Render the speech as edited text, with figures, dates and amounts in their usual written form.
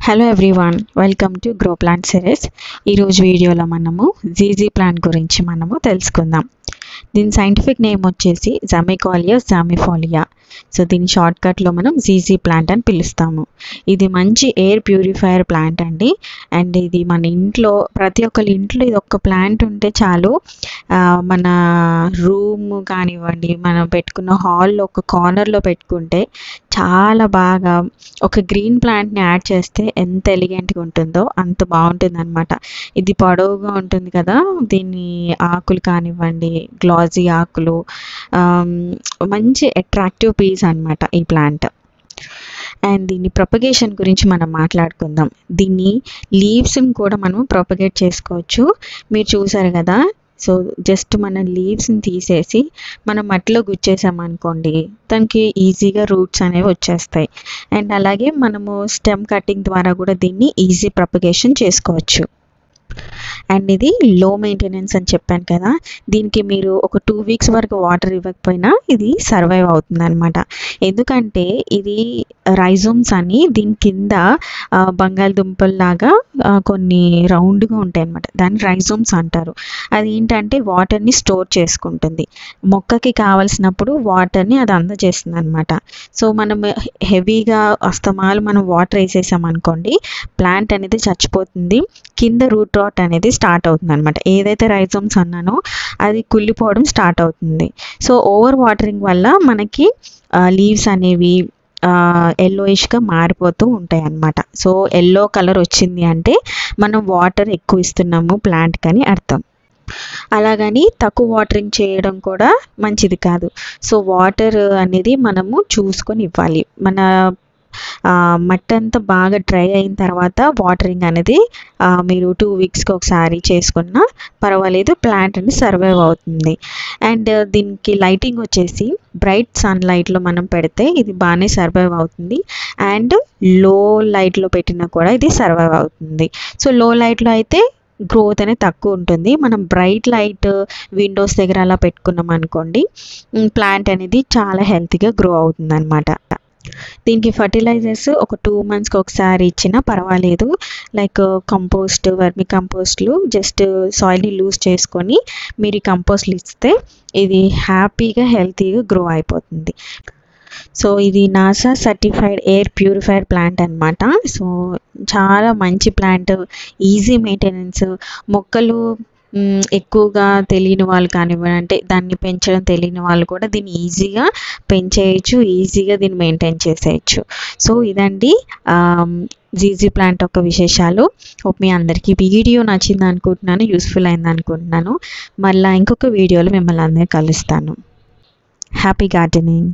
Hello everyone, welcome to grow plant series. ఈరోజు వీడియోలో మనము జీజీ ప్లాంట్ గురించి తెలుసుకుందాం. దీని సైంటిఫిక్ నేమ్ వచ్చేసి జమికాలియా జామిఫోలియా. సో దీని షార్ట్కట్లో మనం జీజీ ప్లాంట్ అని పిలుస్తాము. ఇది మంచి ఎయిర్ ప్యూరిఫైయర్ ప్లాంట్ అండి. అండ్ ఇది మన ఇంట్లో ప్రతి ఒక్కరి ఇంట్లో ఇది ఒక్క ప్లాంట్ ఉంటే చాలు. మన రూమ్ కానివ్వండి, మనం పెట్టుకున్న హాల్లో ఒక కార్నర్లో పెట్టుకుంటే చాలా బాగా ఒక గ్రీన్ ప్లాంట్ని యాడ్ చేస్తే ఎంత ఎలిగెంట్గా ఉంటుందో అంత బాగుంటుంది అనమాట. ఇది పొడవుగా ఉంటుంది కదా, దీని ఆకులు కానివ్వండి, గ్లాజీ ఆకులు, మంచి అట్రాక్టివ్ పీస్ అనమాట ఈ ప్లాంట్. అండ్ దీని ప్రొపగేషన్ గురించి మనం మాట్లాడుకుందాం. దీన్ని లీవ్స్ని కూడా మనం ప్రొపగేట్ చేసుకోవచ్చు. మీరు చూసారు కదా, సో జస్ట్ మన లీవ్స్ని తీసేసి మనం మట్టిలో గుచ్చేసామనుకోండి, దానికి ఈజీగా రూట్స్ అనేవి వచ్చేస్తాయి. అండ్ అలాగే మనము స్టెమ్ కటింగ్ ద్వారా కూడా దీన్ని ఈజీ ప్రొపగేషన్ చేసుకోవచ్చు. అండ్ ఇది లో మెయింటెనెన్స్ అని చెప్పాను కదా, దీనికి మీరు ఒక 2 వీక్స్ వరకు వాటర్ ఇవ్వకపోయినా ఇది సర్వైవ్ అవుతుంది అనమాట. ఎందుకంటే ఇది రైజోమ్స్ అని దీని కింద బంగాళదుంపల్లాగా కొన్ని రౌండ్గా ఉంటాయి అనమాట, దాన్ని రైజోమ్స్ అంటారు. అది ఏంటంటే వాటర్ని స్టోర్ చేసుకుంటుంది, మొక్కకి కావాల్సినప్పుడు వాటర్ని అది అందజేస్తుంది అనమాట. సో మనం హెవీగా అస్తమాలు మనం వాటర్ వేసేసామనుకోండి, ప్లాంట్ అనేది చచ్చిపోతుంది, కింద రూట్ రాట్ అనేది స్టార్ట్ అవుతుంది అనమాట. ఏదైతే రైజోమ్స్ అన్నానో అది కుళ్ళిపోవడం స్టార్ట్ అవుతుంది. సో ఓవర్ వాటరింగ్ వల్ల మనకి లీవ్స్ అనేవి ఎల్లోయిష్గా మారిపోతూ ఉంటాయి అన్నమాట. సో ఎల్లో కలర్ వచ్చింది అంటే మనం వాటర్ ఎక్కువ ఇస్తున్నాము ప్లాంట్కి అని అర్థం. అలాగని తక్కువ వాటరింగ్ చేయడం కూడా మంచిది కాదు. సో వాటర్ అనేది మనము చూసుకొని ఇవ్వాలి. మన మట్టి అంతా బాగా డ్రై అయిన తర్వాత వాటరింగ్ అనేది మీరు 2 వీక్స్కి ఒకసారి చేసుకున్నా పర్వాలేదు, ప్లాంట్ అనేది సర్వైవ్ అవుతుంది. అండ్ దీనికి లైటింగ్ వచ్చేసి బ్రైట్ సన్లైట్లో మనం పెడితే ఇది బాగానే సర్వైవ్ అవుతుంది. అండ్ లో లైట్లో పెట్టినా కూడా ఇది సర్వైవ్ అవుతుంది. సో లో లైట్లో అయితే గ్రోత్ అనేది తక్కువ ఉంటుంది. మనం బ్రైట్ లైట్ విండోస్ దగ్గర అలా పెట్టుకున్నాం అనుకోండి, ప్లాంట్ అనేది చాలా హెల్తీగా గ్రో అవుతుంది అనమాట. దీనికి ఫర్టిలైజర్స్ ఒక 2 మంత్స్కి ఒకసారి ఇచ్చినా పర్వాలేదు. లైక్ కంపోస్ట్, వర్మి కంపోస్ట్లు, జస్ట్ సాయిల్ని లూజ్ చేసుకొని మీరు ఈ కంపోస్ట్లు ఇస్తే ఇది హ్యాపీగా హెల్తీగా గ్రో అయిపోతుంది. సో ఇది NASA certified air purifier plant అనమాట. సో చాలా మంచి ప్లాంట్, ఈజీ మెయింటెనెన్స్. మొక్కలు ఎక్కువగా తెలియని వాళ్ళు కానివ్వండి, అంటే దాన్ని పెంచడం తెలియని వాళ్ళు కూడా దీన్ని ఈజీగా పెంచేయచ్చు, ఈజీగా దీన్ని మెయింటైన్ చేసేయచ్చు. సో ఇదండి జీజీ ప్లాంట్ యొక్క విశేషాలు. హోప్ మీ అందరికీ వీడియో నచ్చింది అనుకుంటున్నాను, యూస్ఫుల్ అయింది అనుకుంటున్నాను. మళ్ళీ ఇంకొక వీడియోలో మిమ్మల్ని అందరినీ కలుస్తాను. Happy gardening.